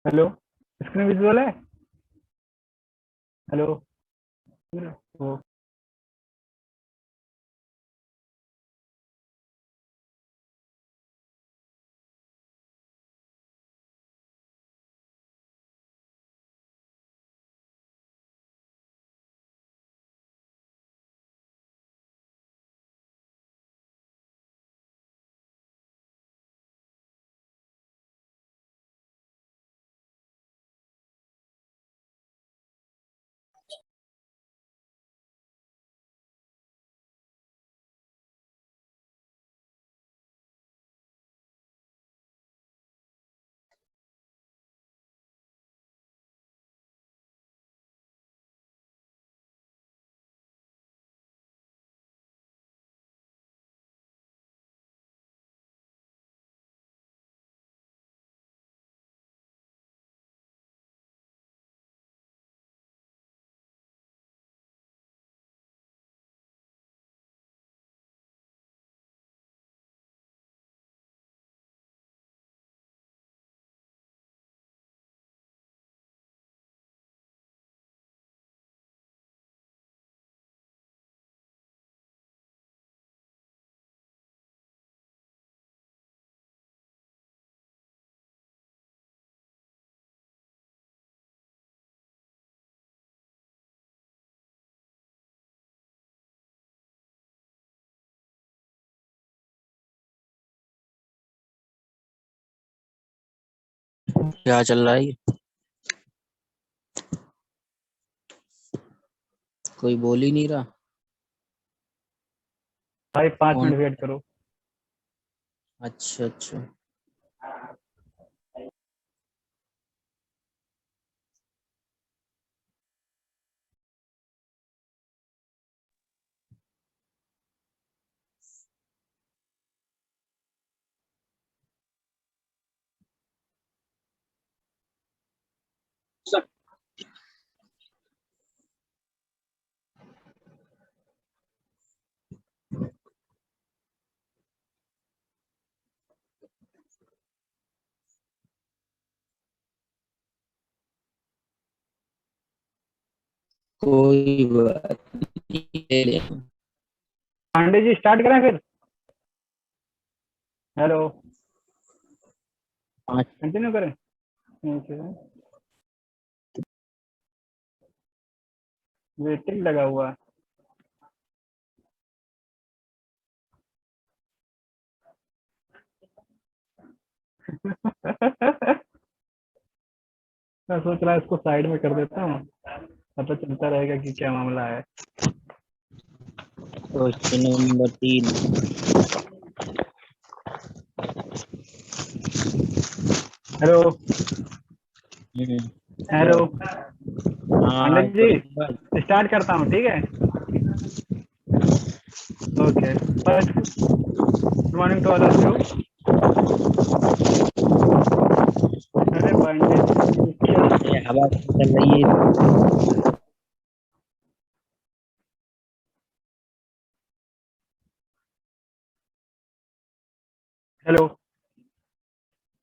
Hello. Screen visual है। Hello. वो क्या चल रहा है? कोई बोल ही नहीं रहा। भाई 5 मिनट कौन? वेट करो। अच्छा अच्छा। कोई बात नहीं, ले लेना। पांडे जी स्टार्ट करें फिर। हेलो। पाँच। कंटिन्यू करें। ठीक है। वेटिंग लगा हुआ है। मैं सोच रहा इसको साइड में कर देता हूँ। पता चलता रहेगा कि क्या मामला है। Question number 3। Hello. Hello. Hello. Pandey हाँ, जी करूँगा। स्टार्ट करता हूँ, ठीक है। Okay. First, good morning to all of you. अरे पांडे जी क्या। ये हवा चल रही है। हेलो।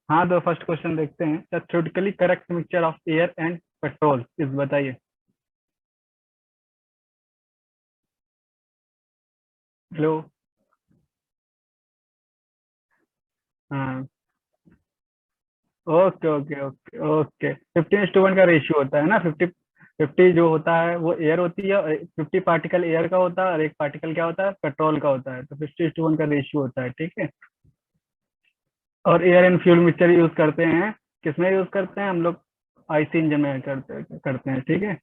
हाँ, तो फर्स्ट क्वेश्चन देखते हैं। The theoretically correct mixture of air and petrol इस बताइए। हेलो। हाँ। Okay okay okay okay. 15:1 का रेशियो होता है ना। 50 50 जो होता है वो एयर होती है, और 50 पार्टिकल एयर का होता है और एक पार्टिकल क्या होता है, पेट्रोल का होता है। तो 50:1 का रेशियो होता है, ठीक है। और air and fuel mixture use करते हैं। किसमें यूज करते हैं हम लोग? आईसी इंजन में करते हैं, ठीक है।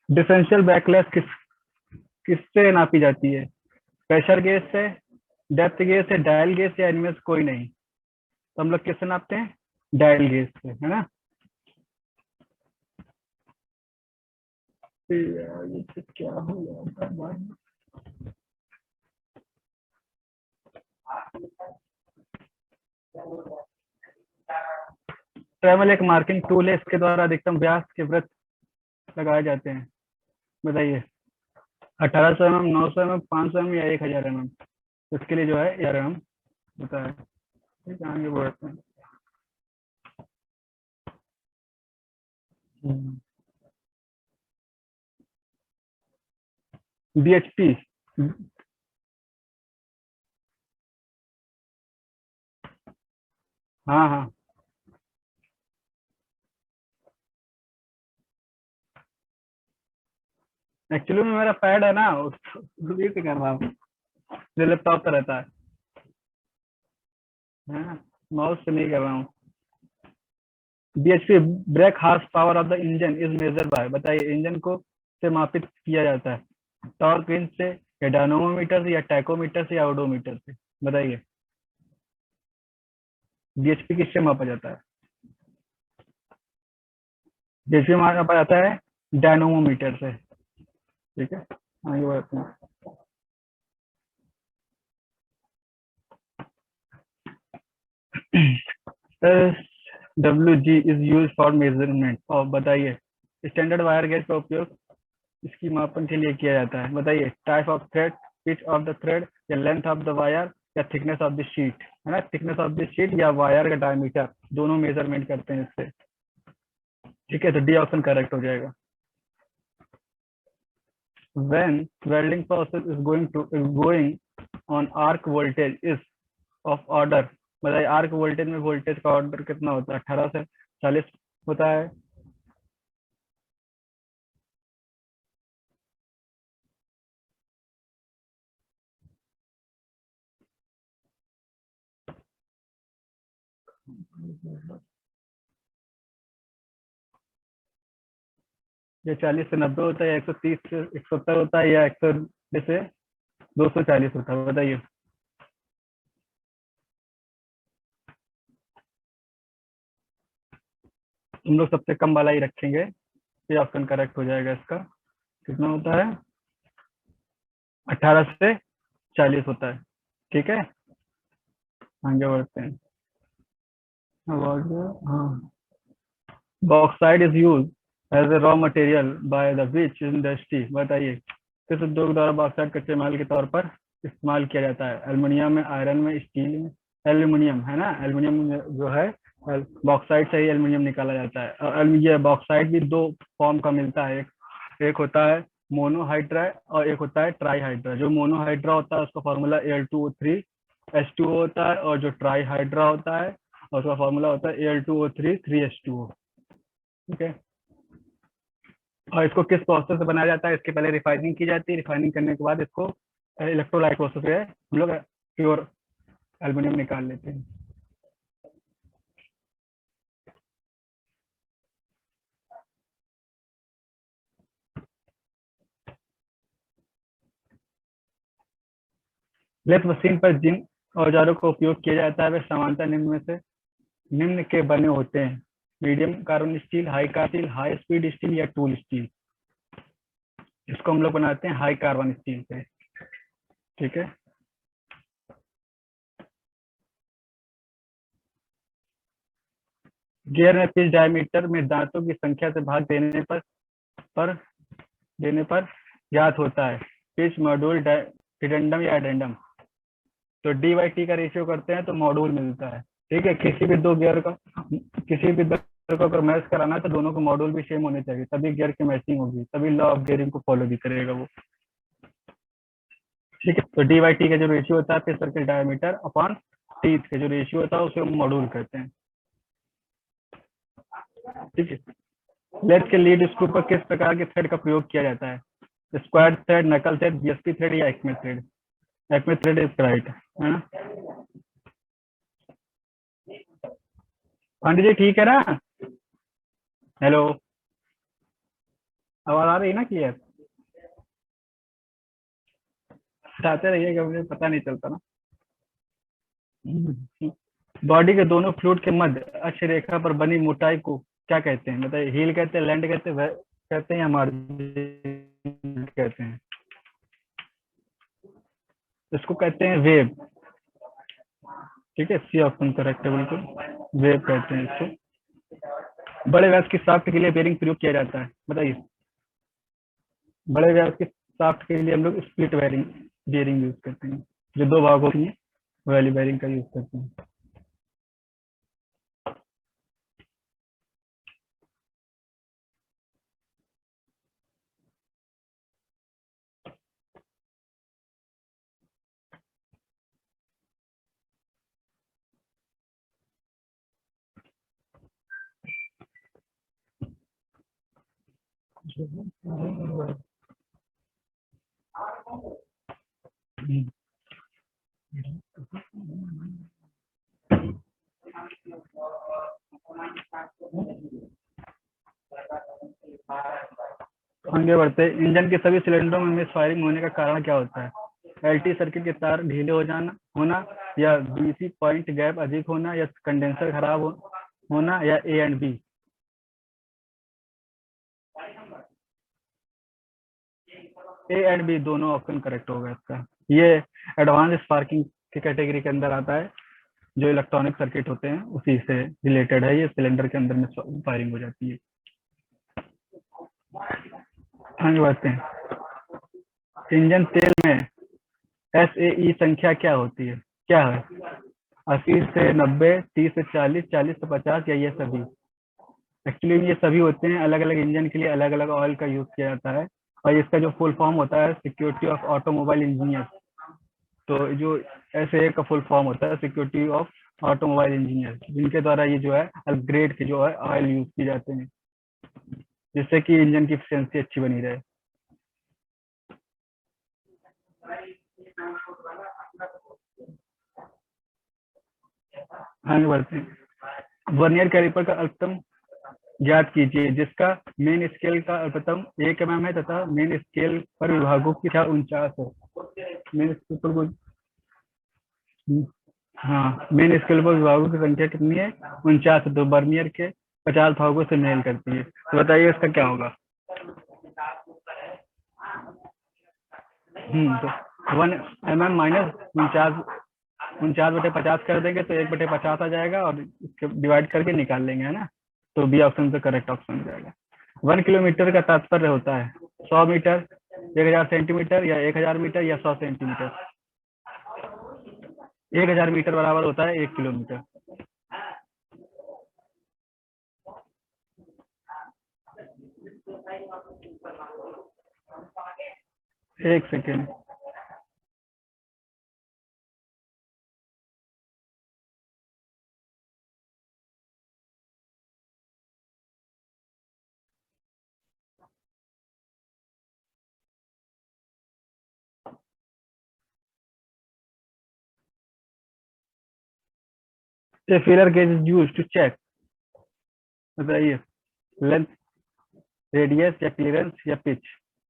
डिफरेंशियल बैकलैश किससे नापी जाती है? प्रेशर गेज से, डेप्थ गेज से, डायल गेज से, या इनमें से कोई नहीं? तो हम लोग किससे नापते हैं? डायल गेज से, है ना। यार ये तो क्या हो गया। ट्रेवल एक मार्किंग टूल है, इसके द्वारा अधिकतम व्यास के वृत्त लगाए जाते हैं। बताइए। 1800 mm, 900 mm, 500 mm या 1000 mm? इसके लिए जो है 1000 mm होता है। ठीक है, आगे बढ़ते हैं। बीएचपी, हाँ हाँ, एक्चुअली में मेरा पैड है ना, उसी से कर रहा हूँ, जो लैपटॉप पर रहता है ना, माउस से नहीं कर रहा हूँ। BHP, brake horse power of the engine is measure by, बताइए इंजन को से मापित किया जाता है टॉर्क रेंज से, या डायनोमोमीटर से, या टैकोमीटर से, या ओडोमीटर से, बताइए। बीएचपी किससे मापा जाता है? बीएचपी मापा जाता है डायनोमोमीटर से। ठीक है, आगे बढ़ते हैं। W G is use for measurement, और बताइए स्टैंडर्ड वायर गेज का उपयोग इसकी मापन के लिए किया जाता है, बताइए। Type of thread, pitch of the thread, या लेंथ ऑफ द वायर, या थिकनेस ऑफ द शीट, है ना, थिकनेस ऑफ द शीट या वायर का डायमीटर, दोनों मेजरमेंट करते हैं इससे। ठीक है, तो डी ऑप्शन करेक्ट हो जाएगा। when welding process is going on arc voltage is of order, बताइए आर्क वोल्टेज में वोल्टेज का ऑर्डर कितना होता है? 18 से 40 होता है। ये 40 से 90 होता है, या 130 से 170 होता है, या 190 से 240 होता है, बताइए। हम लोग सबसे कम वाला ही रखेंगे, ये ऑप्शन करेक्ट हो जाएगा इसका। कितना होता है? 18 से 40 होता है। ठीक है, आगे बढ़ते हैं। हाँ, bauxite is use as a raw material by the which industry, बताइए किस उद्योग द्वारा बॉक्साइड कच्चे माल के तौर पर इस्तेमाल किया जाता है? एल्युमिनियम में, आयरन में, स्टील में। एल्युमिनियम है ना, एल्युमिनियम जो है बॉक्साइड से ही एल्युमिनियम निकाला जाता है। और ये बॉक्साइड भी दो फॉर्म का मिलता है, एक होता है मोनोहाइड्रा और एक होता है ट्राईहाइड्रा। जो मोनोहाइड्रा होता है उसका फॉर्मूला Al2O3 H2O होता है, और जो ट्राईहाइड्रा होता है उसका फॉर्मूला होता है Al2O3 3H2O। ठीक है, और इसको किस प्रोसेस से बनाया जाता है? इसके पहले रिफाइनिंग की जाती है, रिफाइनिंग करने के बाद इसको इलेक्ट्रोलाइट प्रोसेस है, हम लोग प्योर एल्युमिनियम निकाल लेते हैं। लेथ मशीन पर जिन औजारों का उपयोग किया जाता है वे समानता निम्न में से निम्न के बने होते हैं? Medium carbon steel, high carbon steel, high speed steel, या टूल स्टील। इसको हम लोग बनाते हैं हाई कार्बन स्टील से। ठीक है, गियर में पिच डायमीटर में दांतों की संख्या से भाग पर देने पर ज्ञात होता है? पिच, मॉड्यूल, डिडेंडम, या एडेंडम। तो डी बाई टी का रेशियो करते हैं तो मॉड्यूल मिलता है। ठीक है, किसी भी दो गियर को अगर मैच कराना है तो दोनों को मॉड्यूल भी सेम होने चाहिए, तभी गियर की मैचिंग होगी, तभी लॉ ऑफ गियरिंग को फॉलो भी करेगा वो। ठीक है, तो डी बाई टी का जो रेशियो होता है pitch circle diameter upon teeth का जो रेशियो होता है उसे मॉड्यूल कहते हैं। ठीक है, लेथ के लीड स्क्रू पर किस प्रकार के थ्रेड का प्रयोग किया जाता है? स्क्वायर थ्रेड, नकल थ्रेड, बीएसपी थ्रेड, या Acme thread? Acme thread is right, है ना। पंडित जी ठीक है ना? हेलो, आवाज आ रही है ना क्लियर? बताते रहिएगा, मुझे पता नहीं चलता ना। बॉडी के दोनों फ्लूइड के मध्य अक्ष रेखा पर बनी मोटाई को क्या कहते हैं? बताइए, हील कहते हैं, लैंड कहते हैं, या मार्जिन कहते हैं? इसको कहते हैं वेब। ठीक है, सी ऑप्शन करेक्ट है बिल्कुल, वेब कहते हैं इसको। बड़े व्यास की शाफ्ट के लिए बेरिंग प्रयोग किया जाता है, बताइए। बड़े व्यास के शाफ्ट के लिए हम लोग स्प्लिट बेरिंग यूज करते हैं, जो दो भाग होती है। वैल्यू बेरिंग का यूज करते हैं। आगे बढ़ते हैं। इंजन के सभी सिलेंडरों में मिस फायरिंग होने का कारण क्या होता है? एलटी सर्किट के तार ढीले हो जाना होना, या बीसी पॉइंट गैप अधिक होना, या कंडेंसर खराब होना, या A and B. A and B दोनों ऑप्शन करेक्ट होगा इसका। ये एडवांस स्पार्किंग की कैटेगरी के अंदर आता है, जो इलेक्ट्रॉनिक सर्किट होते हैं उसी से रिलेटेड है। ये सिलेंडर के अंदर में फायरिंग हो जाती है। आगे बढ़ते हैं। इंजन तेल में एसएई संख्या क्या होती है, क्या है? 80 से 90, 30 से 40, 40 से 50, या ये सभी? एक्चुअली ये सभी होते हैं। अलग अलग इंजन के लिए अलग अलग ऑयल का यूज किया जाता है, और इसका जो फुल फॉर्म होता है सिक्योरिटी ऑफ ऑटोमोबाइल इंजीनियर। तो जो एसए का फुल फॉर्म होता है सिक्योरिटी ऑफ ऑटोमोबाइल इंजीनियर, जिनके द्वारा ये जो है अपग्रेड के जो है ऑयल यूज किए जाते हैं, जिससे कि इंजन की एफिशिएंसी अच्छी बनी रहे। आगे बढ़ते हैं। वर्नियर कैलिपर का अल्पतम ज्ञात कीजिए, जिसका मेन स्केल का अल्पतम 1 mm है तथा मेन स्केल पर विभागों की संख्या 49 है। मेन स्केल पर हाँ, मेन स्केल पर विभागों की संख्या कितनी है? 49 है। तो वर्नियर के 50 भागों से मेल करती है। तो बताइए इसका क्या होगा? तो 1 mm माइनस 49/50 कर देंगे तो 1/50 आ जाएगा, और इसके डिवाइड करके निकाल लेंगे, है ना? तो बी ऑप्शन से करेक्ट ऑप्शन हो जाएगा। 1 किलोमीटर का तात्पर्य होता है 100 मीटर, 1000 सेंटीमीटर, या 1000 मीटर, या 100 सेंटीमीटर। 1000 मीटर बराबर होता है 1 किलोमीटर। एक second. A feeler gauge is used to check, बताइए, लेंथ, रेडियस, या क्लियरेंस, या पिच।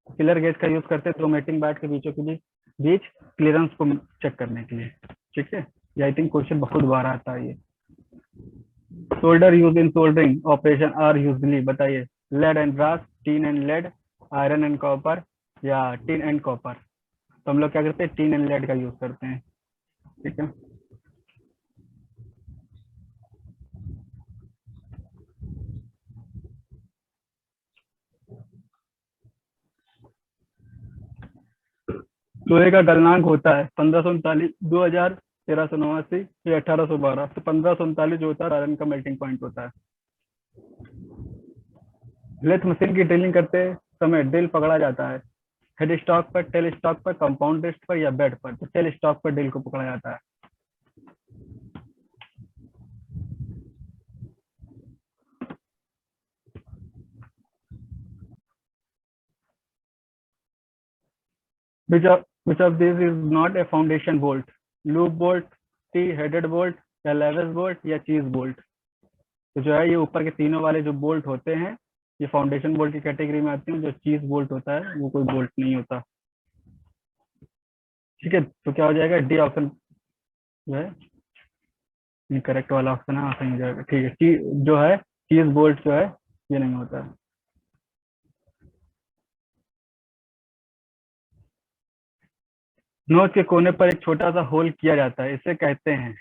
फीलर गेज का यूज करते हैं दो मेटिंग बाट के बीचों के बीच क्लियरेंस को चेक करने के लिए। ठीक है, ये आई थिंक क्वेश्चन बहुत बार आता है ये। Solder use in soldering operation are usually, बताइए, lead and brass, tin and lead, iron and copper, या टीन एंड कॉपर। तो हम लोग क्या करते हैं? टीन एंड लेड का यूज करते हैं। ठीक है, लोहे का गलनांक होता है 1539, 2000, 1389, या 1812। तो 1539 जो होता है आयरन का मेल्टिंग पॉइंट होता है। लेथ मशीन की ड्रिलिंग करते समय ड्रिल पकड़ा जाता है हेड स्टॉक पर, टेल स्टॉक पर, कंपाउंड रेस्ट पर, या बेड पर। तो टेल स्टॉक पर ड्रिल को पकड़ा जाता है। which of these is not a foundation bolt? Loop bolt, T headed bolt, या लेवेस बोल्ट, या चीज बोल्ट। तो जो है ये ऊपर के तीनों वाले जो बोल्ट होते हैं ये फाउंडेशन बोल्ट की कैटेगरी में आते हैं। जो चीज बोल्ट होता है वो कोई बोल्ट नहीं होता। ठीक है, तो क्या हो जाएगा? डी ऑप्शन जो है करेक्ट वाला ऑप्शन है, सही हो जाएगा। ठीक है, जो है चीज बोल्ट जो है ये नहीं होता है। नोज के कोने पर एक छोटा सा होल किया जाता है, इसे कहते हैं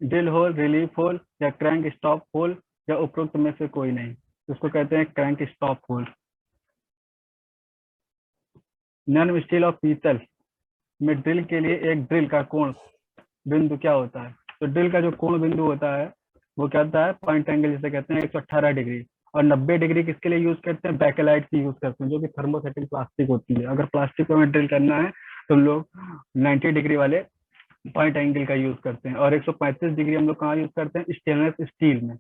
ड्रिल होल, रिलीफ होल, या क्रैंक स्टॉप होल, या उपरोक्त में से कोई नहीं। उसको कहते हैं क्रैंक स्टॉप होल। नर्म स्टील और पीतल में ड्रिल के लिए एक ड्रिल का कोण बिंदु क्या होता है? तो ड्रिल का जो कोण बिंदु होता है वो क्या होता है? पॉइंट एंगल जिसे कहते हैं 118 डिग्री। और 90 डिग्री किसके लिए यूज करते हैं? बैकेलाइट की यूज करते हैं, जो कि थर्मोसेटिंग प्लास्टिक होती है। अगर प्लास्टिक को हमें ड्रिल करना है तो हम लोग 90 डिग्री वाले पॉइंट एंगल का यूज करते हैं। और 135 डिग्री हम लोग कहाँ यूज करते हैं? स्टेनलेस स्टील में।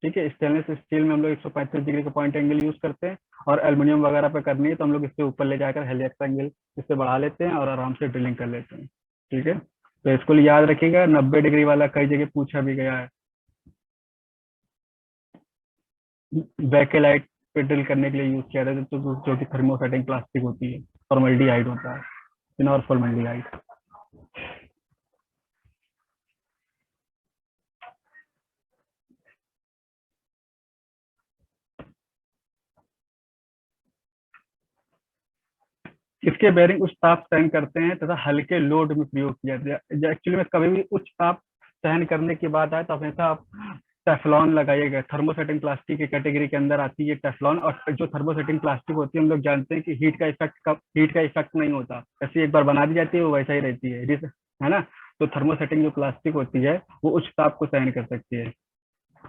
ठीक है, स्टेनलेस स्टील में हम लोग 135 डिग्री का पॉइंट एंगल यूज करते हैं। और एल्युमिनियम वगैरह पे करनी है तो हम लोग इससे ऊपर ले जाकर हेलिक्स एंगल इससे बढ़ा लेते हैं और आराम से ड्रिलिंग कर लेते हैं। ठीक है, तो इसको याद रखिएगा, 90 डिग्री वाला कई जगह पूछा भी गया है। बैकेलाइट पे ड्रिल करने के लिए यूज किया जाता है, तो जो कि थर्मोसेटिंग प्लास्टिक होती है, फॉर्मल्डिहाइड होता है, फिनॉल फॉर्मल्डिहाइड। इसके बेरिंग उच्च ताप सहन करते हैं तथा हल्के लोड में प्रयोग किया जाता है। एक्चुअली में कभी भी उच्च ताप सहन करने की बात आए तो हमेशा आप टेफ्लॉन लगाइएगा। थर्मोसेटिंग प्लास्टिक की कैटेगरी के अंदर आती है टेफ्लॉन। और जो थर्मोसेटिंग प्लास्टिक होती है हम लोग जानते हैं कि हीट का इफेक्ट नहीं होता, ऐसी एक बार बना दी जाती है वो वैसा ही रहती है ना। तो थर्मोसेटिंग जो प्लास्टिक होती है वो उच्च ताप को सहन कर सकती है।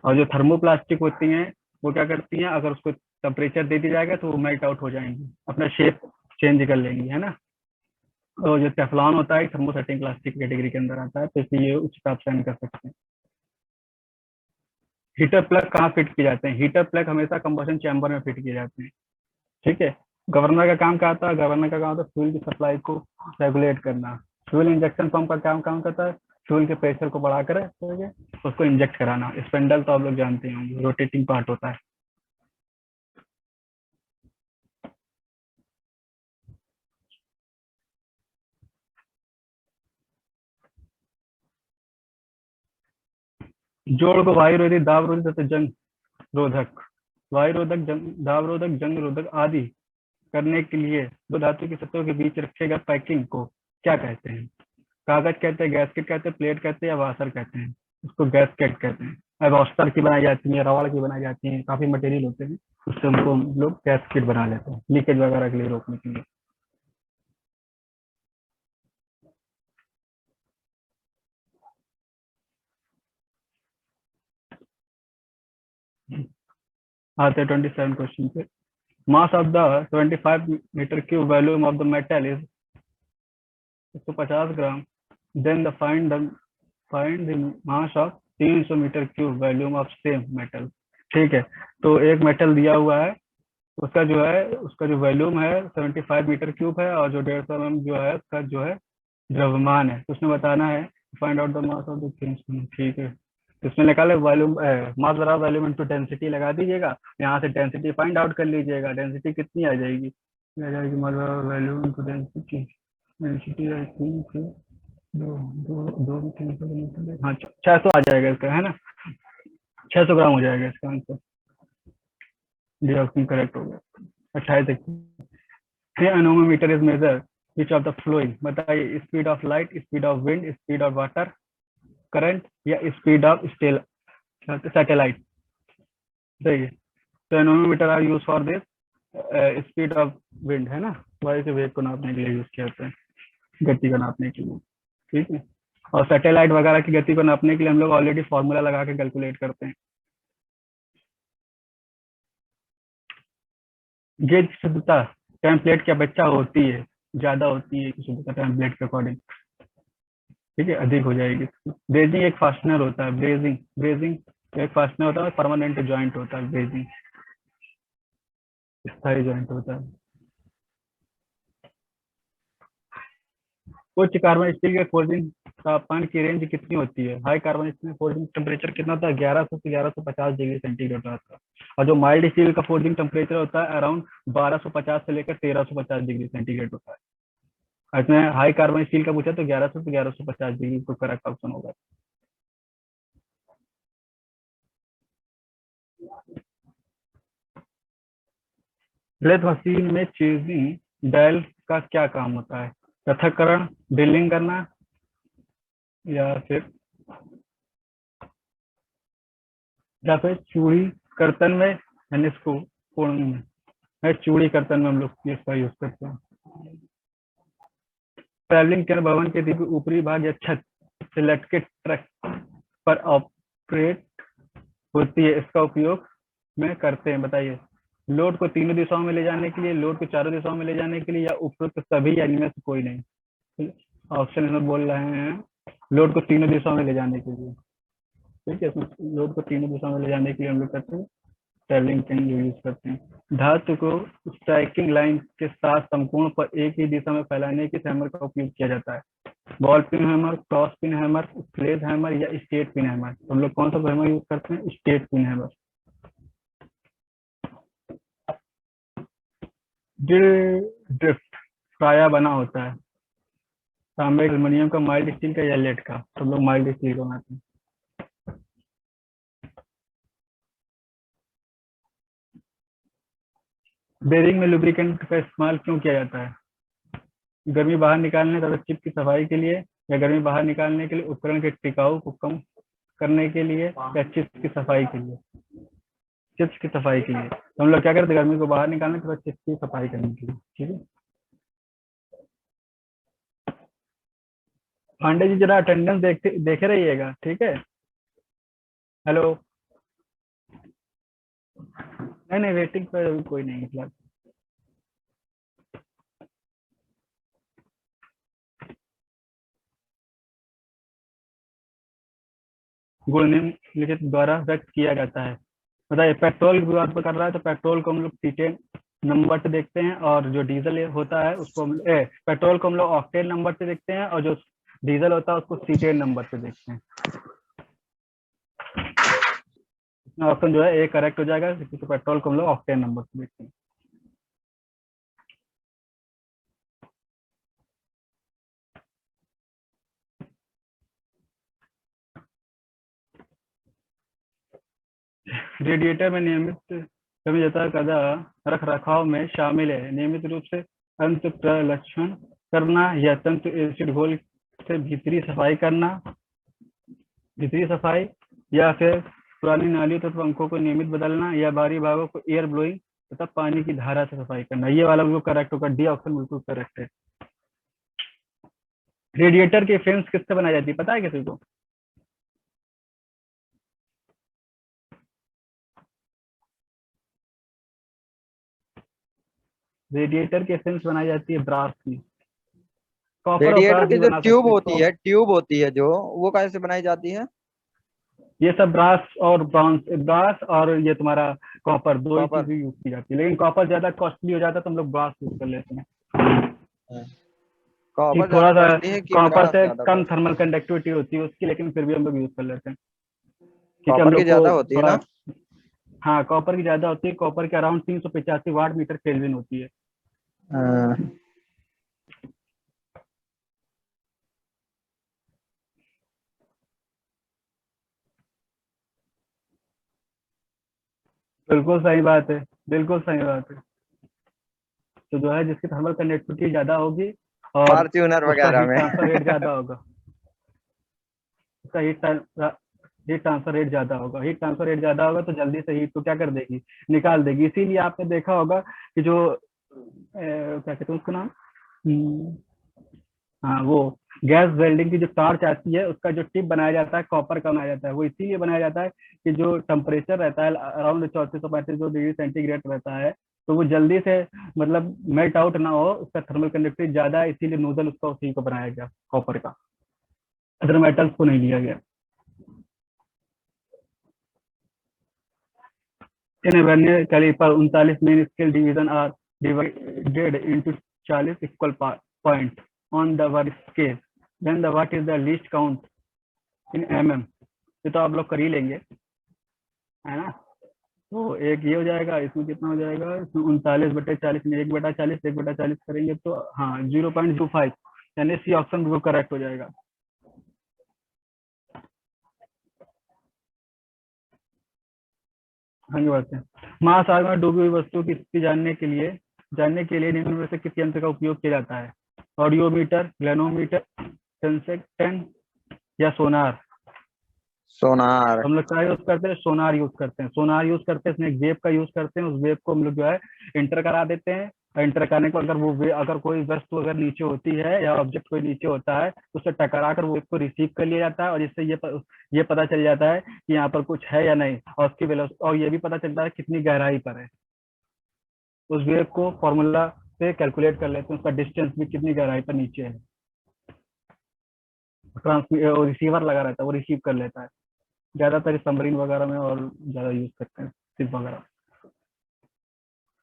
और जो थर्मोप्लास्टिक होती हैं वो क्या करती हैं, अगर उसको टेम्परेचर दे दिया जाएगा तो वो मेल्ट आउट हो जाएंगी, अपना शेप चेंज कर लेंगी, है ना। तो जो टेफ्लॉन होता है थर्मोसेटिंग प्लास्टिक कैटेगरी के अंदर आता है, तो इसलिए उच्च ताप सहन कर सकते हैं। हीटर प्लग कहाँ फिट किए जाते हैं? हीटर प्लग हमेशा कंबशन चैम्बर में फिट किए जाते हैं। ठीक है। गवर्नर का काम क्या आता है? गवर्नर का काम होता है फ्यूल की सप्लाई को रेगुलेट करना। फ्यूल इंजेक्शन पंप का काम करता है फ्यूल के प्रेशर को बढ़ाकर, ठीक है, उसको इंजेक्ट कराना। स्पेंडल तो आप लोग जानते होंगे, रोटेटिंग पार्ट होता है। जोड़ को वायु रोधी, दाब रोधी तथा जंग रोधक, वायु रोधक, दाब रोधक, जंग रोधक आदि करने के लिए दो धातु की सतहों के बीच रखे गए पैकिंग को क्या कहते हैं? कागज कहते हैं, गैसकेट कहते हैं, प्लेट कहते हैं, या वाशर कहते हैं? उसको गैसकेट कहते हैं। अब वाशर की बनाई जाती है, रबड़ की बनाई जाती है, काफी मटेरियल होते हैं, उससे उनको हम लोग गैसकेट बना लेते हैं लीकेज वगैरह के लिए रोकने के लिए। आते हैं 27 क्वेश्चन पे। Mass of the 25 meter cube volume of the metal is 150 gram. Then the find the mass of 300 meter cube volume of same metal. ठीक है, तो एक मेटल दिया हुआ है, उसका जो वॉल्यूम है 75 मीटर क्यूब है, और जो 150 mm जो है उसका जो है द्रव्यमान है। तो उसने बताना है find out the mass of the things. ठीक है, तो इसमें निकाले वॉल्यूम, मास बराबर वॉल्यूम इनटू डेंसिटी लगा दीजिएगा। यहाँ से डेंसिटी फाइंड आउट कर लीजिएगा। डेंसिटी कितनी आ जाएगी? आ जाएगी मास बराबर volume into density. Density I think दो दो दो 300, हाँ 600 आ जाएगा इसका, है ना। 600 ग्राम हो जाएगा इसका आंसर। डी ऑप्शन करेक्ट हो गया। 28 anemometer is measure which of the flowing. बताइए, speed of light, speed of wind, speed of water, current, या स्पीड ऑफ सैटेलाइट? सही है, तो anemometer are use for this speed of wind, है ना। वायु के वेग को नापने के लिए यूज किया जाता है, गति को नापने के लिए। ठीक है, और सैटेलाइट वगैरह की गति को नापने के लिए हम लोग ऑलरेडी फॉर्मूला लगा के कैलकुलेट करते हैं। गेज की शुद्धता टेम्पलेट की अपेक्षा होती है, ज्यादा होती है शुद्धता टेम्पलेट के अकॉर्डिंग। ठीक है, अधिक हो जाएगी। ब्रेजिंग एक फास्टनर होता है, ब्रेजिंग ब्रेजिंग एक फास्टनर होता है, परमानेंट जॉइंट होता है। ब्रेजिंग स्थायी जॉइंट होता है। उच्च कार्बन स्टील के फोर्जिंग तापमान की रेंज कितनी होती है? हाई कार्बन स्टील में फोर्जिंग टेम्परेचर कितना होता है? 1100 से 1150 डिग्री सेंटीग्रेड होता है। और जो माइल्ड स्टील का फोर्जिंग टेम्परेचर होता है अराउंड 1250 से लेकर 1350 डिग्री सेंटीग्रेड होता है। इसमें हाई कार्बन स्टील का पूछा तो 1100 से 1150 डिग्री को करेक्ट ऑप्शन होगा। लेथ मशीन में चेजिंग डायल का क्या काम होता है? पृथक्करण, ड्रिलिंग करना, या फिर चूड़ी कर्तन में, यानी इसको कोण में है, चूड़ी कर्तन में हम लोग इसका यूज करते हैं। ट्रैवलिंग चेयर भवन के ऊपरी भाग या छत इलेक्ट्रिक ट्रक पर ऑपरेट होती है, इसका उपयोग में करते हैं, बताइए। लोड को तीनों दिशाओं में ले जाने के लिए, लोड को चारों दिशाओं में ले जाने के लिए, या उपयुक्त सभी या इनमें से कोई नहीं। ऑप्शन में बोल रहे हैं लोड को तीनों दिशाओं में ले जाने के लिए। ठीक है, लोड को तीनों दिशाओं में ले जाने के लिए हम लोग करते हैं ट्रैवलिंग पिन यूज करते हैं। धातु को स्ट्राइकिंग लाइन के साथ समकोण पर एक ही दिशा में फैलाने के हैमर का उपयोग किया जाता है। Ball pin hammer, cross pin hammer, sledge hammer या स्ट्रेट पिन हैमर। हम लोग कौन सा हैमर यूज करते हैं? Straight pin hammer. ड्रिफ्ट प्रायः बना होता है तांबे, एल्युमिनियम का, माइल्ड स्टील का या लेड का। तो हम लोग माइल्ड स्टील का बनाते हैं। बेरिंग में लुब्रिकेंट का इस्तेमाल क्यों किया जाता है? गर्मी बाहर निकालने तथा चिप की सफाई के लिए, या गर्मी बाहर निकालने के लिए, उपकरण के टिकाऊ को कम करने के लिए, या चिप्स की सफाई के लिए? चिप्स की सफाई के लिए। तो हम लोग क्या करते हैं? गर्मी को बाहर निकालने तथा चिप्स की सफाई करने के लिए। ठीक है, पांडे जी जरा अटेंडेंस देखे रहिएगा। ठीक है, हेलो। नहीं नहीं, वेटिंग पर अभी कोई नहीं है फिलहाल। गुण निम्नलिखित द्वारा व्यक्त किया जाता है, बताइए। पेट्रोल की बात कर रहा है तो पेट्रोल को हम लोग सीटेन नंबर से देखते हैं, और जो डीजल होता है उसको पेट्रोल को हम लोग ऑक्टेन नंबर से देखते हैं, और जो डीजल होता है उसको सीटेन नंबर से देखते हैं। ऑप्शन जो है ए करेक्ट हो जाएगा, क्योंकि पेट्रोल को हम लोग ऑक्टेन नंबर से देखते हैं। रेडिएटर में नियमित कदा रख रखाव में शामिल है। नियमित रूप से अंत प्रलक्षण करना, या तंत्र एसिड घोल से भीतरी सफाई करना, भीतरी सफाई, या फिर पुरानी नालियों तथा पंखों को नियमित बदलना, या बाहरी भागों को एयर ब्लोइंग तथा पानी की धारा से सफाई करना। ये वाला बिल्कुल करेक्ट होगा, डी ऑप्शन बिल्कुल करेक्ट है। रेडिएटर की फिल्म किससे बनाई जाती है, पता है किसी को? रेडिएटर की फिल्म बनाई जाती है ब्रास की। कॉपर और रेडिएटर ब्रास की भी जो बना ट्यूब सकते होती हैं। है, ट्यूब होती है जो, वो कैसे बनाई जाती है? ये सब ब्रास और ब्रॉन्ज, ब्रास और ये तुम्हारा कॉपर, दो ही कॉपर। चीज यूज की जाती है, लेकिन कॉपर ज्यादा कॉस्टली हो जाता है तो हम लोग ब्रास यूज कर लेते हैं। कि कॉपर ज्यादा थोड़ा सा कॉस्टली है कि कॉपर ब्रास से ज्यादा कम कॉस्टली? थर्मल कंडक्टिविटी होती है उसकी, लेकिन फिर भी हम लोग यूज कर लेते हैं, क्योंकि हम कॉपर की लोग को ज्यादा होती है थोड़ा। ना? हाँ, कॉपर की ज्यादा होती है। कॉपर के अराउंड 385 वाट मीटर केल्विन होती है। हाँ। बिल्कुल सही बात है, बिल्कुल सही बात है। तो जो है जिसकी थर्मल कंडक्टिविटी ज्यादा होगी और फॉर्च्यूनर उसका वगैरह हीट में। ट्रांसफर रेट ज्यादा होगा, उसका हीट ट्रांसफर रेट ज्यादा होगा। हीट ट्रांसफर रेट ज्यादा होगा तो जल्दी से हीट को क्या कर देगी, निकाल देगी। इसीलिए आपने देखा होगा कि जो क्या कहते हैं उसका नाम, हाँ वो गैस वेल्डिंग की जो टॉर्च आती है उसका जो टिप बनाया जाता है कॉपर का बनाया जाता है। वो इसीलिए बनाया जाता है कि जो टेम्परेचर रहता है अराउंड 3435 डिग्री रहता है, तो वो जल्दी से मतलब मेल्ट आउट ना हो, उसका थर्मल कंडक्टिविटी ज्यादा है, इसीलिए नोजल उसका उसी को बनाया गया कॉपर का, अदर मेटल्स को नहीं लिया गया। In a vernier caliper, 39 main scale division are divided into 40 equal points on the watt scale. Then the watt is the least count in mm. ये तो आप लोग कर ही लेंगे, है ना? तो एक ये हो जाएगा, इसमें कितना हो जाएगा, इसमें 39/40 में 1/40, 1/40 करेंगे तो हाँ 0.25, यानी सी ऑप्शन बिल्कुल करेक्ट हो जाएगा। आगे बढ़ते हैं। महासागर में डूबी हुई वस्तु की स्थिति जानने के लिए निम्न में से किस यंत्र का उपयोग किया जाता है? ऑडियोमीटर, ग्लेनोमीटर, सेंसेक्टेन या सोनार? सोनार। हम लोग क्या यूज करते हैं? सोनार यूज करते हैं। सोनार यूज करते हैं, इसमें एक वेव का यूज करते हैं, उस वेव को हम लोग जो है इंटर करा देते हैं एंटर करने को अगर कोई वस्तु अगर नीचे होती है या ऑब्जेक्ट कोई नीचे होता है तो उससे टकरा कर वो को रिसीव कर लिया जाता है, और इससे ये पता चल जाता है कि यहाँ पर कुछ है या नहीं, और उसकी वेलोसिटी, और ये भी पता चलता है कितनी गहराई पर है। उस वेव को फॉर्मूला से कैलकुलेट कर लेते हैं, उसका डिस्टेंस भी कितनी गहराई पर नीचे है। रिसीवर लगा रहता है, वो रिसीव कर लेता है। ज्यादातर सबमरीन वगैरह में और ज्यादा यूज करते हैं शिप वगैरह,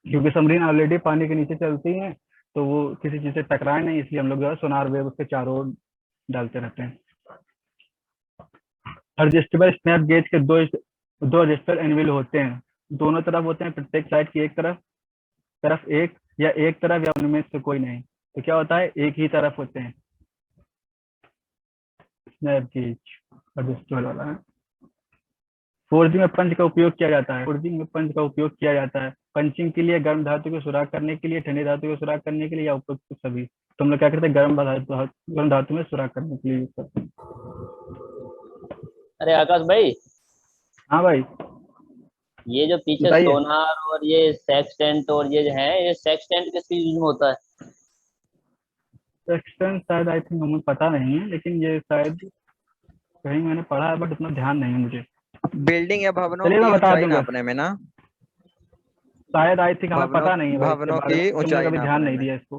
क्योंकि सबमरीन ऑलरेडी पानी के नीचे चलती हैं, तो वो किसी चीज से टकराए नहीं, इसलिए हम लोग जो है सोनार वेव उसके चारों ओर डालते रहते हैं। एडजस्टेबल स्नैप गेज के दो एडजस्टेबल एनविल होते हैं, दोनों तरफ होते हैं, प्रत्येक साइड की एक तरफ एक या एक तरफ या उनमें से कोई नहीं। तो क्या होता है, एक ही तरफ होते हैं स्नैप गेज एडजस्टेबल वाला है। फोर्जिंग में पंच का उपयोग किया जाता है। फोर्जिंग में पंच का उपयोग किया जाता है पंचिंग के लिए, गर्म धातु को सुराख करने के लिए, ठंडी धातु को सुराख करने के लिए, या उपयुक्त सभी। तो हम लोग क्या करते हैं, गर्म धातु में सुराख करने के लिए यूज करते हैं। अरे आकाश भाई, हाँ भाई, ये जो पीछे बताइए। सोनार और ये सेक्सटेंट और ये जो है, ये सेक्सटेंट किस यूज में होता है? सेक्सटेंट शायद आई थिंक हमें पता नहीं है, लेकिन ये शायद कहीं मैंने पढ़ा है, बट उतना ध्यान नहीं है मुझे। बिल्डिंग या भवनों चलिए की मैं बता ऊंचाई दूंगा, नापने में ना, शायद आई थिंक हमें भवनों पता नहीं है भाई इसके भवनों बारे में, की तुमने ऊंचाई कभी ध्यान नापने नहीं में। दिया इसको।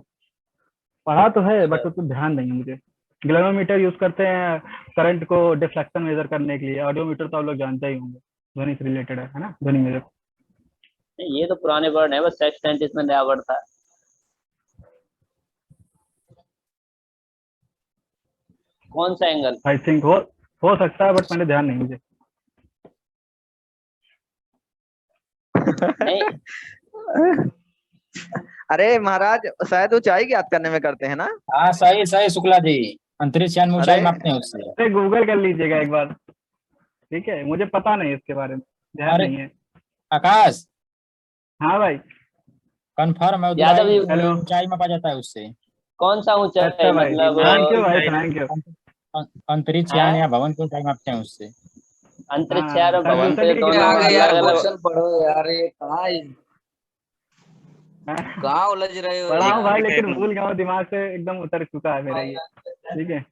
पढ़ा तो है बट उतना ध्यान नहीं है मुझे। ग्लेनोमीटर यूज करते हैं करंट को डिफ्लेक्शन मेजर करने के लिए। ऑडियोमीटर तो आप लोग जानते ही होंगे, ध्वनि से रिलेटेड है ना, ध्वनि मेजर। नहीं, ये तो पुराने वर्ड है, बस सेक्सटेंट इसमें नया वर्ड था। कौन सा एंगल? आई थिंक हो सकता है, बट मैंने ध्यान नहीं मुझे। नहीं, अरे महाराज, शायद ऊंचाई ज्ञात करने में करते हैं ना। हाँ सही सही शुक्ला जी, अंतरिक्ष यान में ऊंचाई अरे मापते हैं उससे। अरे गूगल कर लीजिएगा एक बार, ठीक है, मुझे पता नहीं इसके बारे में, ध्यान अरे नहीं है। आकाश हाँ भाई। कंफर्म है, यादव जी, हेलो। ऊंचाई मापा जाता है उससे। कौन सा ऊंचाई? अच्छा भाई, मतलब थैंक यू भाई, थैंक यू। अंतरिक्ष यान या भवन की ऊंचाई मापते हैं उससे। अंतरिक्ष हाँ, यान और शायद भवन दूसरे पे की दोनों किताब में अलग दिया अलग। क्वेश्चन पढ़ो यार, ये हाँ, कहाँ उलझ रहे हो पढ़ा हूँ भाई, यार। लेकिन भूल गया हूँ, दिमाग से एकदम उतर चुका है मेरा ये, ठीक है।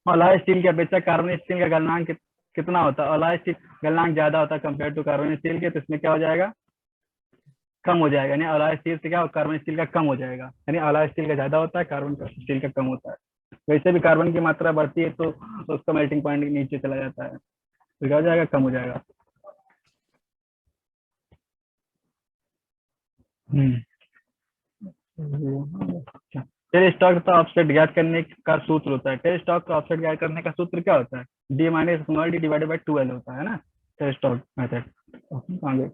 अलॉय स्टील की अपेक्षा कार्बन स्टील का गलनांक कितना होता है? अलॉय स्टील गलनांक ज्यादा होता है कंपेयर टू कार्बन स्टील के, तो इसमें क्या हो जाएगा, कम हो जाएगा। यानी अलॉय स्टील से क्या, कार्बन स्टील का कम हो जाएगा। यानी अलॉय स्टील का ज्यादा होता है, कार्बन स्टील का कम होता है। वैसे भी कार्बन की मात्रा बढ़ती है तो उसका मेल्टिंग पॉइंट नीचे चला जाता है, तो क्या हो जाएगा, कम हो जाएगा। टेल स्टॉक का ऑफसेट ज्ञात करने का सूत्र होता है। टेल स्टॉक का ऑफसेट ज्ञात करने का सूत्र क्या होता है? D minus small D divided by 2l होता है ना, टेल स्टॉक मेथड। आगे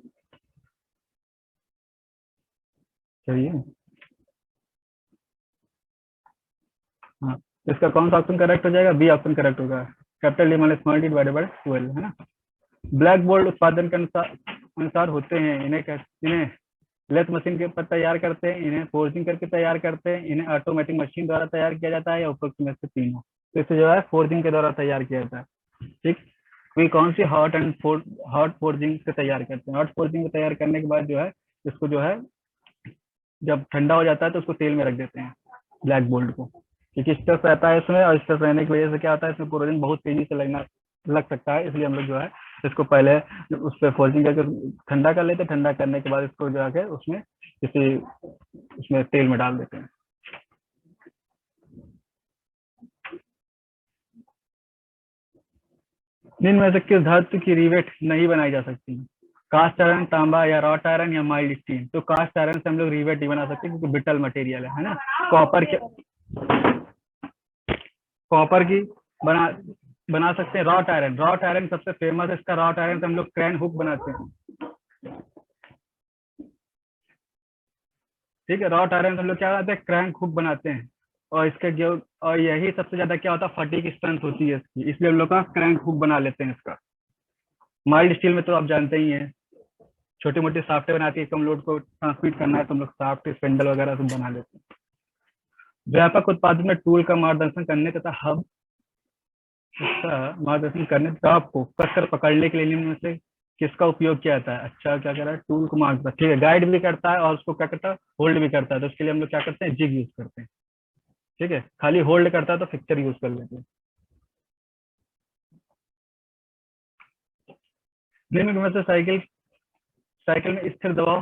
चलिए। हाँ, इसका कौन सा ऑप्शन करेक्ट हो जाएगा? बी ऑप्शन करेक्ट होगा, capital D minus small D divided by 2l, है ना। ब्लैक बोल्ट उत्पादन के अनुसार होते हैं। इन्हें लेथ मशीन के पर तैयार करते हैं, इन्हें फोर्जिंग करके तैयार करते हैं, इन्हें ऑटोमेटिक मशीन द्वारा तैयार किया जाता है, या उपरोक्त में से तीनों। तो इसे जो है फोर्जिंग के द्वारा तैयार किया जाता है, ठीक। वे कौन सी हॉट फोर्जिंग से तैयार करते हैं? हॉट फोर्जिंग को तैयार करने के बाद जो है इसको जो है जब ठंडा हो जाता है तो उसको तेल में रख देते हैं ब्लैक बोल्ट को, क्योंकि स्ट्रेस रहता है इसमें, और स्ट्रेस रहने की वजह से क्या होता है, इसमें कोरोजन बहुत तेजी से लग सकता है। इसलिए हम लोग जो है इसको पहले उस पर फोल्डिंग करके ठंडा कर लेते हैं, ठंडा करने के बाद इसको जो है उसमें किसी उसमें तेल में डाल देते हैं। निम्न में से किस धातु की रिवेट नहीं बनाई जा सकती? कास्ट आयरन, तांबा, या रॉट आयरन, या माइल्ड स्टील। तो कास्ट आयरन से हम लोग रिवेट नहीं बना सकते क्योंकि ब्रिटल मटेरियल है ना। कॉपर की बना सकते हैं। रॉट आयरन सबसे फेमस है, इसका रॉट आयरन से हम लोग क्रैन हुक बनाते हैं, ठीक है। रॉट आयरन से हम लोग क्या बनाते हैं, क्रैंक हुक बनाते हैं, और इसके जो और यही सबसे ज्यादा क्या होता है, फटीग स्ट्रेंथ होती है इसकी, इसलिए हम लोग का क्रैंक हुक बना लेते हैं इसका। माइल्ड स्टील में तो आप जानते ही हैं, छोटी मोटी साफ्टे बनाती है, कम लोड को ट्रांसमिट करना है तो हम लोग साफ्ट स्पेंडल वगैरह सब बना लेते हैं। व्यापक उत्पादन में टूल का मार्गदर्शन करने तथा मार्गदर्शन करने टॉप को कसकर पकड़ने के लिए निम्न में से किसका उपयोग किया जाता है? अच्छा क्या कर रहा है, टूल को मार्क, ठीक है, गाइड भी करता है और उसको क्या करता है, होल्ड भी करता है। तो उसके लिए हम लोग क्या करते हैं, जिग यूज करते हैं। ठीक है, खाली होल्ड करता है तो फिक्चर यूज कर लेते हैं। निम्न में से साइकिल में स्थिर दबाव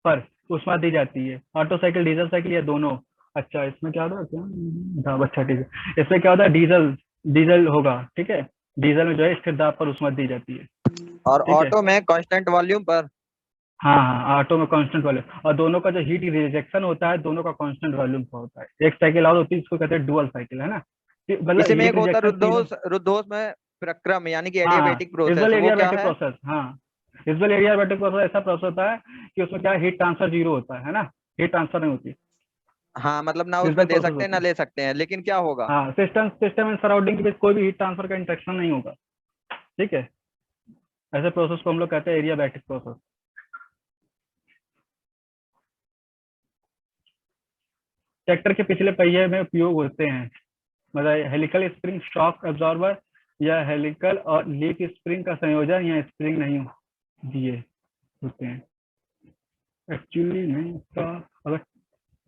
पर ऊष्मा दी जाती है, ऑटो साइकिल, डीजल साइकिल या दोनों? अच्छा इसमें क्या होता है, क्या हाँ अच्छा ठीक है, इसमें क्या होता है, डीजल होगा। ठीक है, डीजल में जो है स्थिर दाब पर ऊष्मा दी जाती है। और ठीक है, ऑटो में कांस्टेंट वॉल्यूम पर। हाँ हाँ, ऑटो में कांस्टेंट वॉल्यूम, और दोनों का जो हीट रिजेक्शन होता है दोनों का कांस्टेंट वॉल्यूम का होता है। एक साइकिल और होती है इसको कहते हैं डुअल साइकिल, है ना, मतलब इसी में एक हीट होता है रिजेक्शन तीनों। रुद्धोस में प्रक्रम, यानी कि हाँ एडियाबैटिक प्रोसेस, विजुअल वो क्या एडियाबैटिक है? प्रोसेस, हाँ विजुअल एडियाबैटिक प्रोसेस ऐसा प्रोसेस होता है कि उसमें क्या हीट ट्रांसफर जीरो होता है ना, हीट ट्रांसफर नहीं होती, हाँ, मतलब ना उसमें विजुअल दे प्रोसेस सकते हैं होती ना है। ले सकते हैं, लेकिन क्या होगा? हाँ, सिस्टम एंड सराउंडिंग के बीच कोई भी हीट ट्रांसफर का इंटरेक्शन नहीं होगा। ठीक है, ऐसे प्रोसेस को हम लोग कहते हैं एडियाबैटिक प्रोसेस। ट्रैक्टर के पिछले पहिए में उपयोग होते हैं, मतलब हेलिकल स्प्रिंग शॉक एब्जॉर्बर या हेलिकल और लीफ स्प्रिंग का संयोजन या स्प्रिंग नहीं दिए होते हैं। एक्चुअली नहीं इसका, अगर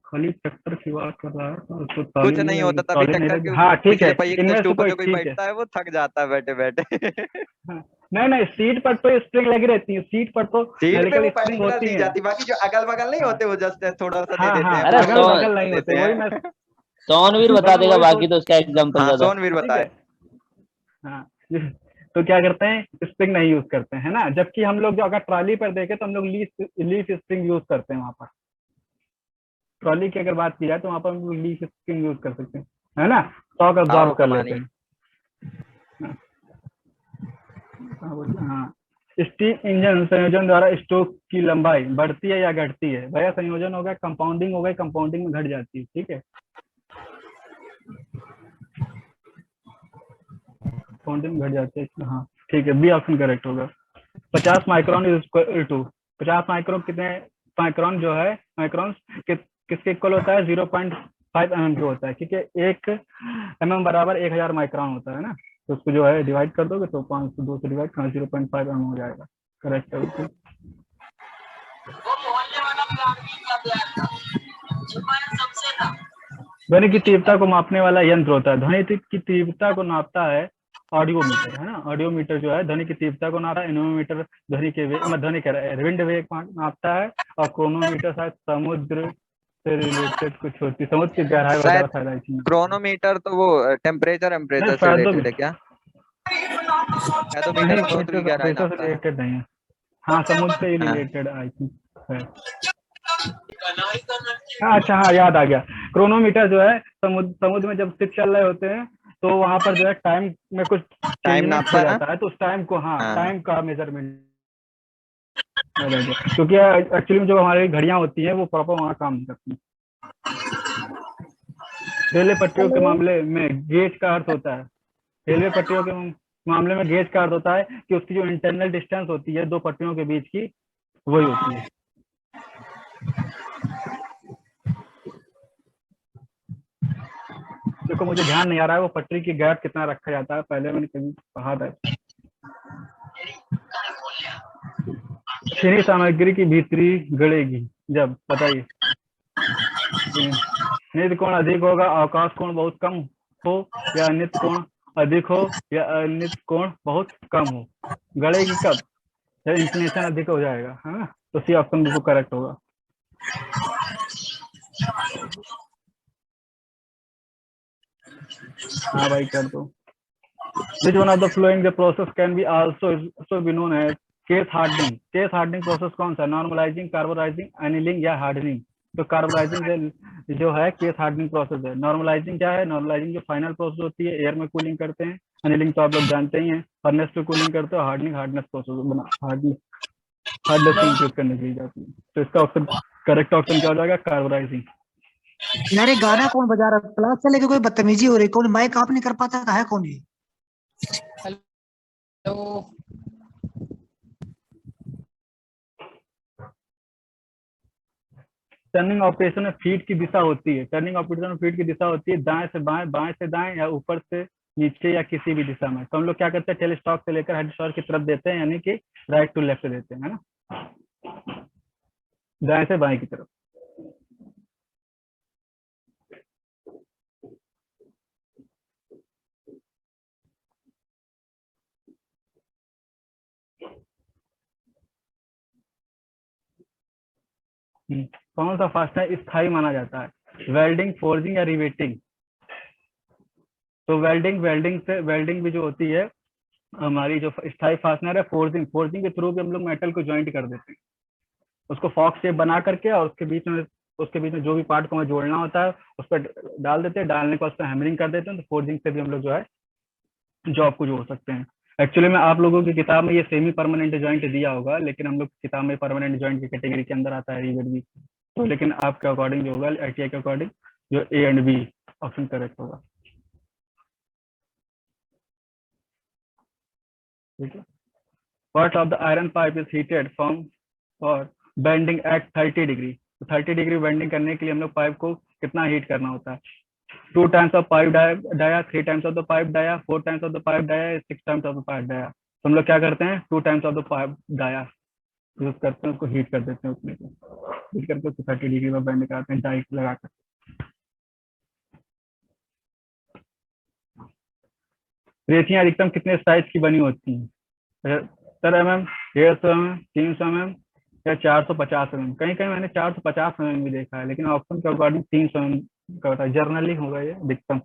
खाली ट्रैक्टर की बात कर रहा है तो उसको ताली कुछ नहीं नहीं लगी, होता, तभी ताली नहीं ट्रैक्टर लगी, के हाँ ठीक है, पिछले पहिए की इनमें जस्ट से ऊपर कोई जो कोई ठीक है। बैठता है वो थक जाता है बैठे बैठे। हाँ, नहीं नहीं, सीट पर तो स्प्रिंग लगी रहती है, सीट पर तो सीट पे हेलिकल वो स्प्रिंग पर्टिकुलर होती दी है। जाती, बाकी जो अगल बगल नहीं हाँ होते वो जस्ट थोड़ा सा दे हाँ देते हाँ, हैं, अरे पानी अगल का बगल दे नहीं होते, देते वही हैं। मैं सोनवीर बता बस मैं देगा, वही बाकी सोच, तो उसका एग्जाम्पल हाँ, ज्यादा। सोनवीर ठीक है, बताए। हाँ तो क्या करते हैं, स्प्रिंग नहीं यूज करते हैं ना, जबकि हम लोग जो अगर ट्रॉली पर देखें तो हम लोग लीफ स्प्रिंग यूज करते हैं वहां पर। ट्रॉली की अगर बात की जाए तो वहां पर हम लोग लीफ स्प्रिंग यूज कर सकते हैं, है ना, टॉक आरो अब्जॉर्ब कर लेते कमानी। हैं। हाँ, स्टीम इंजन संयोजन द्वारा स्ट्रोक की लंबाई बढ़ती है या घटती है? भैया संयोजन हो गया, कंपाउंडिंग हो गई, कंपाउंडिंग में घट जाती है। ठीक है, कंपाउंडिंग घट जाती है, हाँ ठीक है, बी ऑप्शन करेक्ट होगा। 50 micron is equal to, 50 micron कितने, माइक्रोन जो है, माइक्रोन किसके इक्वल होता है, 0.5 mm के होता है, ठीक है, 1 mm बराबर 1000 माइक्रोन होता है ना, तो उसको जो है डिवाइड कर दोगे तो 502 से डिवाइड करना 0.5 mm हो जाएगा, करेक्ट है बिल्कुल। ध्वनि की तीव्रता को मापने वाला यंत्र होता है, ध्वनि की तीव्रता को नापता है ऑडियोमीटर, है ना, ऑडियोमीटर जो है ध्वनि की तीव्रता को नापता है, एनोमीटर ध्वनि के वेग, ध्वनि कह रहा है विंड वेग नापता है, और क्रोनोमीटर शायद समुद्र से रिलेटेड कुछ होती है, समुद्र की गहराई शायद वगैरह शायद आई थिंक, क्रोनोमीटर तो वो टेम्परेचर नहीं एम्परेचर से शायद रिलेटेड है क्या? नहीं, फेदोमीटर समुद्र की गहराई प्रेशर से नापता है। रिलेटेड नहीं है, हाँ समुद्र से ही हाँ। रिलेटेड आई थिंक है। हाँ अच्छा, हाँ याद आ गया, क्रोनोमीटर जो है समुद्र में जब शिप चल रहे होते हैं तो वहां पर जो है टाइम में कुछ टाइम चेंजमेंट नापता हो है ना। जाता है, तो उस टाइम को, हाँ हाँ। टाइम का मेजरमेंट, क्योंकि एक्चुअली में जो हमारी घड़ियां होती हैं वो प्रॉपर वहाँ काम नहीं करती। रेलवे पटरियों के मामले में गेज का अर्थ होता है, रेलवे पटरियों के मामले में गेज का अर्थ होता है कि उसकी जो इंटरनल डिस्टेंस होती है दो पटरियों के बीच की, वही होती है। देखो मुझे ध्यान नहीं आ रहा है वो पटरी की गैप कितना रखा जाता है, पहले मैंने कभी पढ़ा था। श्रेणी सामग्री की भीतरी गड़ेगी जब, बताइए, नित्य कोण अधिक होगा, अवकाश कोण बहुत कम हो, या नित्य कोण अधिक हो या अनित्य कोण बहुत कम हो, गड़ेगी कब, जब इंक्लिनेशन अधिक हो जाएगा, है ना, तो सी ऑप्शन बिल्कुल करेक्ट होगा। हाँ भाई कर दो। Which one of the following the process can be also be known as case hardening? Case hardening process कौन सा, नॉर्मलाइजिंग, कार्बोराइजिंग, एनिलिंग या हार्डनिंग? तो कार्बोराइजिंग जो है केस हार्डनिंग प्रोसेस है। नॉर्मलाइजिंग क्या है, नॉर्मलाइजिंग जो फाइनल प्रोसेस होती है, एयर में कूलिंग करते हैं। एनिलिंग तो आप लोग जानते ही हैं, फर्नेस पे कूलिंग करते हो। हार्डनिंग हार्डनेस प्रोसेस बना, हार्डनेस को इंक्रीज करने के लिए जाती है। तो इसका ऑप्शन, करेक्ट ऑप्शन क्या हो जाएगा, कार्बोराइजिंग। यार ये गाना कौन बजा रहा है, क्लास से लेके कोई बदतमीजी हो रही, कौन माइक आप नहीं कर पाता है कौन ये? हेलो। टर्निंग ऑपरेशन में फीड की दिशा होती है, टर्निंग ऑपरेशन में फीड की दिशा होती है दाएं से बाएं, बाएं से दाएं या ऊपर से नीचे या किसी भी दिशा में, तो हम लोग क्या करते हैं, टेल स्टॉक से लेकर हेड स्टॉक की तरफ देते हैं, यानी कि राइट टू लेफ्ट देते हैं, है ना, दाएं से बाएं की तरफ। कौन सा फास्टनर स्थायी माना जाता है, वेल्डिंग, फोर्जिंग या रिवेटिंग? तो वेल्डिंग भी जो होती है हमारी, जो स्थायी फास्टनर है, फोर्जिंग के थ्रू भी हम लोग मेटल को ज्वाइंट कर देते हैं, उसको फॉक्स शेप बना करके, और उसके बीच में जो भी पार्ट को हमें जोड़ना होता है उस पर डाल देते हैं, डालने के बाद उस पर हैमरिंग कर देते हैं, तो फोर्जिंग से भी हम लोग जो है जॉब को जोड़ सकते हैं। एक्चुअली में आप लोगों की किताब में ये सेमी परमानेंट जॉइंट दिया होगा, लेकिन हम लोग किताब में परमानेंट जॉइंट की कैटेगरी के अंदर आता है रिवेट भी, तो लेकिन आपके अकॉर्डिंग जो होगा ITI के अकॉर्डिंग जो A and B option correct होगा। ठीक है, part of the iron pipe is heated from और बेंडिंग एट 30 डिग्री। तो 30 डिग्री बेंडिंग करने के लिए हम लोग पाइप को कितना हीट करना होता है, 2 times of pipe dia, 3 times of the pipe dia, 4 times of the pipe dia, 6 times of the pipe dia। तो हम लोग क्या करते हैं, 2 times of the pipe dia use करते हैं, उसको हीट कर देते हैं, उसमें हीट करके उसको 30 डिग्री में बेंड कराते हैं डाई लगाकर। रेतियां अधिकतम कितने साइज की बनी होती हैं, 70 mm, 150 mm, 300 mm या 450 mm? कहीं कहीं मैंने 450 mm भी देखा है, लेकिन ऑप्शन के अकॉर्डिंग 300 mm का होता है, जर्नली होगा ये अधिकतम,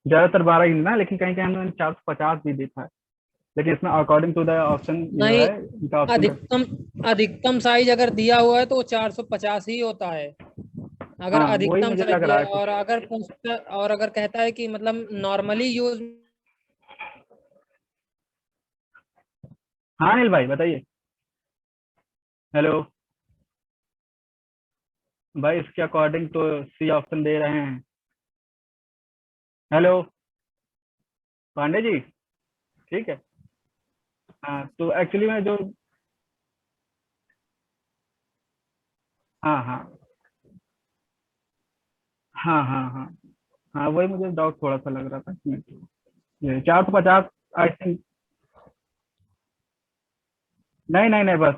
ज्यादातर 12 ही ना, लेकिन कहीं कहीं हमने 450 भी देखा है, लेकिन इसमें अकॉर्डिंग टू द ऑप्शन जो नहीं, है इनका ऑप्शन अधिकतम साइज अगर दिया हुआ है तो वो 450 ही होता है, अगर हाँ, वही अधिकतम मुझे साइज लग दिया रहा है। है। और अगर कहता है कि मतलब नॉर्मली यूज। हाँ अनिल भाई बताइए। हेलो भाई, इसके अकॉर्डिंग तो सी ऑप्शन दे रहे हैं। हेलो पांडे जी, ठीक है। हाँ तो एक्चुअली में जो, हाँ हाँ हाँ हाँ हाँ हाँ, वही मुझे डाउट थोड़ा सा लग रहा था इसमें। ये 450 आई थिंक, नहीं नहीं नहीं, बस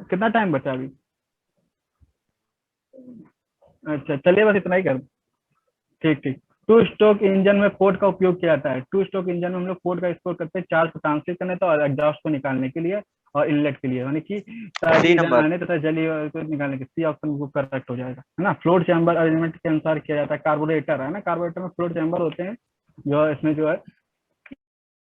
कितना टाइम बचा अभी? अच्छा चलिए, बस इतना ही कर, ठीक ठीक। टू स्ट्रोक इंजन में पोर्ट का उपयोग किया जाता है। टू स्ट्रोक इंजन में हम लोग पोर्ट का उपयोग करते हैं चार्ज को ट्रांसफर करने तो, और एग्जॉस्ट को निकालने के लिए, और इनलेट के लिए, यानी कि सी नंबर आने तथा जली को निकालने के। सी ऑप्शन को करेक्ट हो जाएगा, है ना। फ्लोट चैम्बर अरेंजमेंट के अनुसार किया जाता है। कार्बोरेटर है ना, कार्बोरेटर में फ्लोट चैम्बर होते हैं, जो इसमें जो है